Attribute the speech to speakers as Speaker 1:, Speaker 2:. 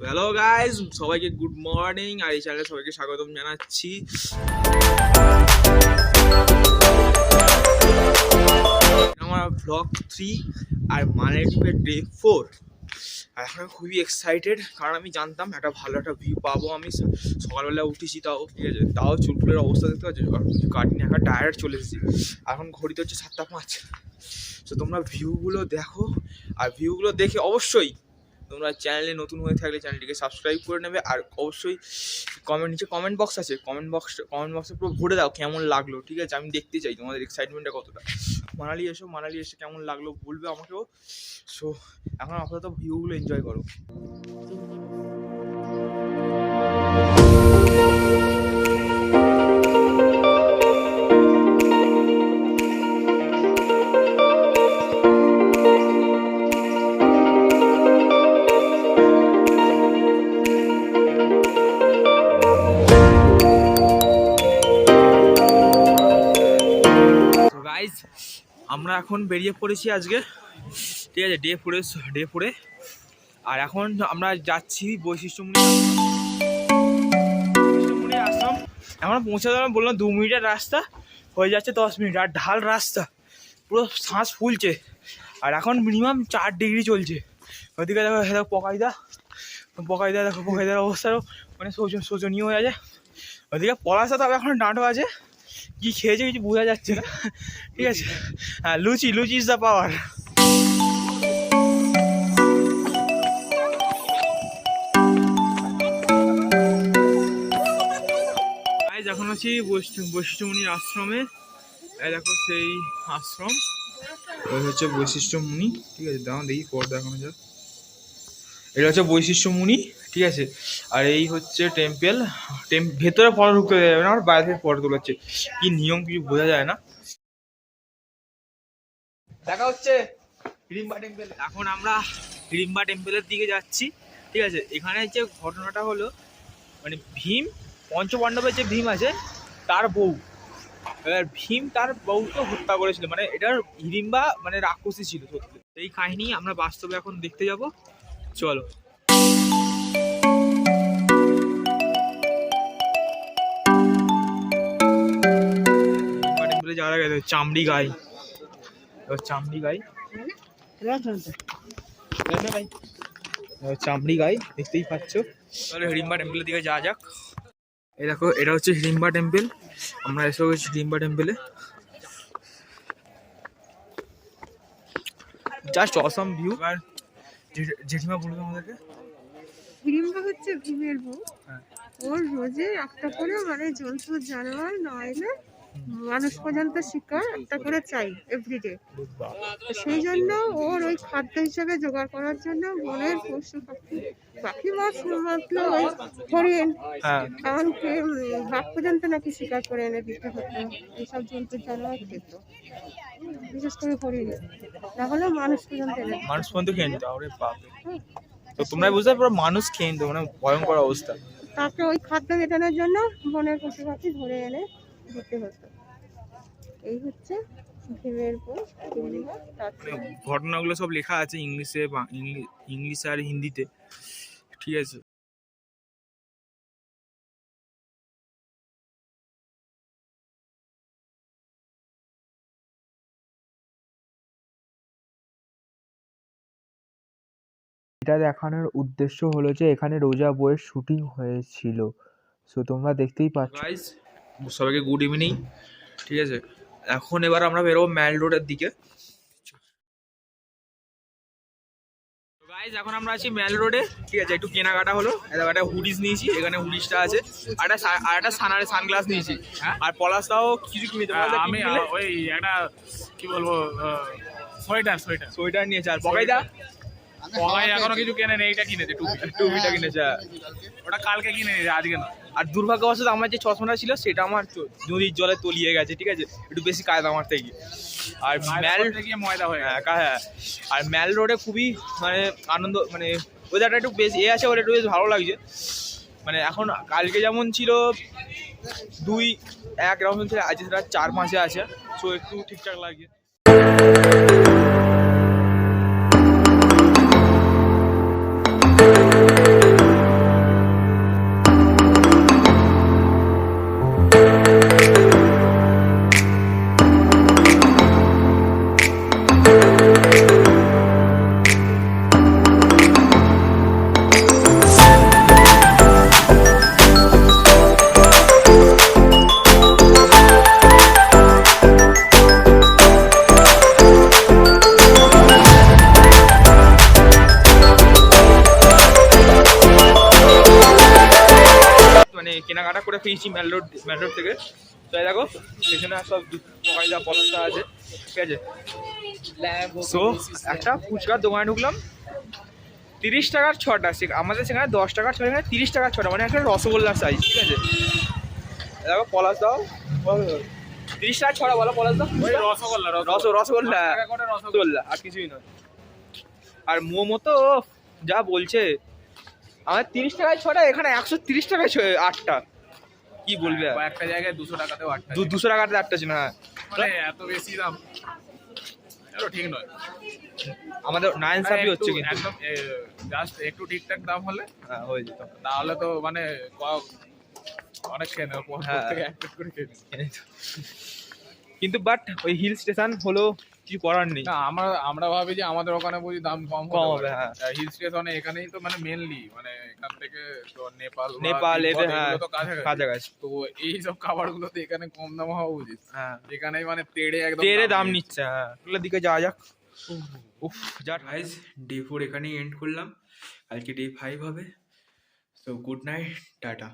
Speaker 1: Hello guys, সবাইকে good morning. আর এই চ্যানেলে সবাইকে স্বাগতম জানাচ্ছি। আমার ব্লগ 3 আর মালদ্বীপের ডে 4। আর এখন আমি খুবই এক্সাইটেড, কারণ আমি জানতাম একটা ভালো একটা ভিউ পাবো। আমি সকালবেলা উঠেছি, তাও ঠিক আছে, তাও চুলগুলোর অবস্থা দেখতে পাচ্ছি, কিছু কাটিনি, একটা টায়ার্ড চলে এসেছি। এখন ঘড়িতে হচ্ছে 7:05। তো তোমরা ভিউগুলো দেখো, আর ভিউগুলো দেখে অবশ্যই তোমরা চ্যানেলে নতুন হয়ে থাকলে চ্যানেলটিকে সাবস্ক্রাইব করে নেবে। আর অবশ্যই নিচে কমেন্ট বক্স আছে, কমেন্ট বক্সে পুরো ভরে দাও কেমন লাগলো, ঠিক আছে? আমি দেখতে চাই তোমাদের এক্সাইটমেন্টটা কতটা। মানালি এসে কেমন লাগলো বলবে আমাকেও। সো এখন আপাতত ভিউগুলো এনজয় করো। আমরা এখন বেরিয়ে পড়েছি আজকে, ঠিক আছে, ডে 4-এ। আর এখন আমরা যাচ্ছি বৈশিষ্ট্যমণি আশ্রম। এখন পৌঁছাতে আমি বললাম 2 মিনিটের রাস্তা, হয়ে যাচ্ছে 10 মিনিট। আর ঢাল রাস্তা, পুরো শ্বাস ফুলছে। আর এখন মিনিমাম 4 ডিগ্রি চলছে। ওইদিকে দেখো পকাইদা দেখো, পকাইদার অবস্থাও মানে শোচনীয় হয়ে আছে। ওইদিকে পলাশা তবে এখন ডাঁটো আছে, কি খেয়েছে কিছু বোঝা যাচ্ছে না, ঠিক আছে। হ্যাঁ, লুচি ইজ দ্য পাওয়ার। এখন আছি বৈশিষ্ট্যমণির আশ্রমে। দেখো সেই আশ্রম, ওই হচ্ছে বৈশিষ্ট্যমণি, ঠিক আছে। দাঁড়াও দেখি পর দেখানো যাক। এটা হচ্ছে বৈশিষ্ট্যমণি, ঠিক আছে। আর এই হচ্ছে টেম্পেল। ভেতরে ফটো ঢুকতে দেবে না, আর বাইরে থেকে ফটো তোলাচ্ছে, কি নিয়ম কিছু বোঝা যায় না। দেখা হচ্ছে হিড়িম্বা টেম্পেল। এখন আমরা হিড়িম্বা টেম্পেলের দিকে যাচ্ছি, ঠিক আছে। এখানে যে ঘটনাটা হলো, মানে ভীম, পঞ্চপাণ্ডবের যে ভীম আছে তার বউ, এবার ভীম তার বউকে হত্যা করেছিল, মানে এটার হিড়িম্বা মানে রাক্ষসী ছিল সত্যি। এই কাহিনী আমরা বাস্তবে এখন দেখতে যাব, চলো। টেম্পলে যাওয়ার আগে চামড়ি গাই দেখতেই পাচ্ছ। তাহলে হিড়িম্বা টেম্পলের দিকে যাওয়া যাক। এই দেখো, এটা হচ্ছে হিড়িম্বা টেম্পল। আমরা এসে গেছি হিড়িম্বা টেম্পলে। Just awesome view. আর জেঠিমা বলবে আমাদেরকে,
Speaker 2: হিড়িম্বা হচ্ছে ভীমের বউ। ওর রোজে একটা করে মানে জন্তু জানোয়ার নইলে মানুষ পর্যন্ত শিকার একটা করে চাই এভরিডে। সেই জন্য ওর ওই খাদ্য হিসাবে জোগাড় করার জন্য বনের পশু পাখি মাছ শুধুমাত্র ওই হরিণ, এমনকি বাঘ পর্যন্ত নাকি শিকার করে এনে দিতে হতো। এইসব জন্তু জানোয়ার খেত, বিশেষ করে হরিণ, তাহলে মানুষ পর্যন্ত
Speaker 1: খেয়ে নিত। তো তোমরা বুঝতে পুরো মানুষ খেয়ে নিত, মানে ভয়ঙ্কর অবস্থা।
Speaker 2: তাকে ওই খাদ্য মেটানোর জন্য বনের পশু পাখি ধরে এনে দিতে হতো। এই হচ্ছে ভীমের বউ।
Speaker 1: ঘটনাগুলো সব লেখা আছে ইংলিশে আর হিন্দিতে, ঠিক আছে।
Speaker 3: এটা দেখানোর উদ্দেশ্য হলো যে এখানে রোজা বইয়ের শুটিং হয়েছিল। সো তোমরা দেখতেই পাচ্ছ।
Speaker 1: গাইস, সবাইকে গুড ইভিনিং, ঠিক আছে। এখন এবার আমরা বেরোবো ম্যাল রোডের দিকে। গাইস, এখন আমরা আছি ম্যাল রোডে, ঠিক আছে। একটু কেনাকাটা হলো, একটা হুডিস নিয়েছি, এখানে হুডিসটা আছে, আর একটা সানগ্লাস নিয়েছি। আর পলাশটাও কিছু কিনেছে।
Speaker 4: আমি ওই একটা কি বলবো
Speaker 1: সোয়েটার নিয়েছে। আর পকাইদা
Speaker 4: এখনো কিছু কেনে নেই, এইটা কিনেছে,
Speaker 1: টুপিটা কিনেছে।
Speaker 4: ওটা কালকে কিনে নিয়েছে, আজকে না।
Speaker 1: আর দুর্ভাগ্যবশত আমার যে চশমাটা ছিল সেটা আমার নদীর জলে তলিয়ে গেছে, ঠিক আছে, একটু বেশি কায়দা আমার থেকে। আর
Speaker 4: ময়দা হয়ে
Speaker 1: হ্যাঁ, আর ম্যাল রোডে খুবই মানে আনন্দ, মানে ওয়েদারটা একটু বেশ আছে, ওটা একটু বেশ ভালো লাগছে। মানে এখন কালকে যেমন ছিল 2-1 এরকম ছিল, আজকে সেটা 4-5-এ আছে। সো একটু ঠিকঠাক লাগছে। কেনাকাটা করে ফিরেছি ম্যাল রোড থেকে। তো এই দেখো সেখানে সব পকাইদা পলাশা আছে, ঠিক আছে। সো একটা ফুচকার দোকানে ঢুকলাম, 30 টাকার 6টা, আমাদের সেখানে 10 টাকার 6টা, এখানে 30 টাকার 6টা, মানে একটা রসগোল্লার সাইজ, ঠিক আছে। দেখো পলাশ দাও, 30 টাকার 6টা বলো পলাশ দাও।
Speaker 4: ওই রসগোল্লা
Speaker 1: রসগোল্লা
Speaker 4: করে রসগোল্লা।
Speaker 1: রসগোল্লা আর কিছুই নয়। আর মোমো তো যা বলছে, আমার 30 টাকায় 6টা, এখানে 130 টাকায় 8টা, কি বলবে আর।
Speaker 4: বা একটা জায়গায় 200 টাকাতেও 8টা।
Speaker 1: 200 টাকাতে 8টা ছিল, হ্যাঁ।
Speaker 4: মানে এত বেশি দাম, এটা ঠিক নয়।
Speaker 1: আমাদের নাইনসাফি হচ্ছে কিন্তু,
Speaker 4: একদম জাস্ট একটু ঠিকঠাক দাম হলে
Speaker 1: হ্যাঁ হয়ে যেত।
Speaker 4: তাহলে তো মানে অনেক খেয়ে নেবো,
Speaker 1: হ্যাঁ।
Speaker 4: থেকে এক প্লেট করে খেয়ে নেবো।
Speaker 1: কিন্তু বাট ওই হিল স্টেশন হলো, কিছু করার নেই।
Speaker 4: না আমরা ভাবি যে আমাদের ওখানে বুঝি দাম কম
Speaker 1: হবে, হ্যাঁ।
Speaker 4: হিল স্টেশনে এখানেই তো মানে মেনলি মানে এখান থেকে তো নেপাল
Speaker 1: এদের, হ্যাঁ,
Speaker 4: এগুলো তো কাছাকাছি।
Speaker 1: কাছাকাছি।
Speaker 4: তো এই সব খাবার গুলো তো এখানে কম দাম হওয়া উচিত।
Speaker 1: হ্যাঁ,
Speaker 4: এখানে মানে তেড়ে একদম
Speaker 1: তেরে দাম নিচ্ছে, হ্যাঁ। ওগুলোর দিকে যাওয়া যাক। উফ, যা গাইস, ডে 4 এখানেই এন্ড করলাম, কালকে ডে 5 হবে। So good night, tata.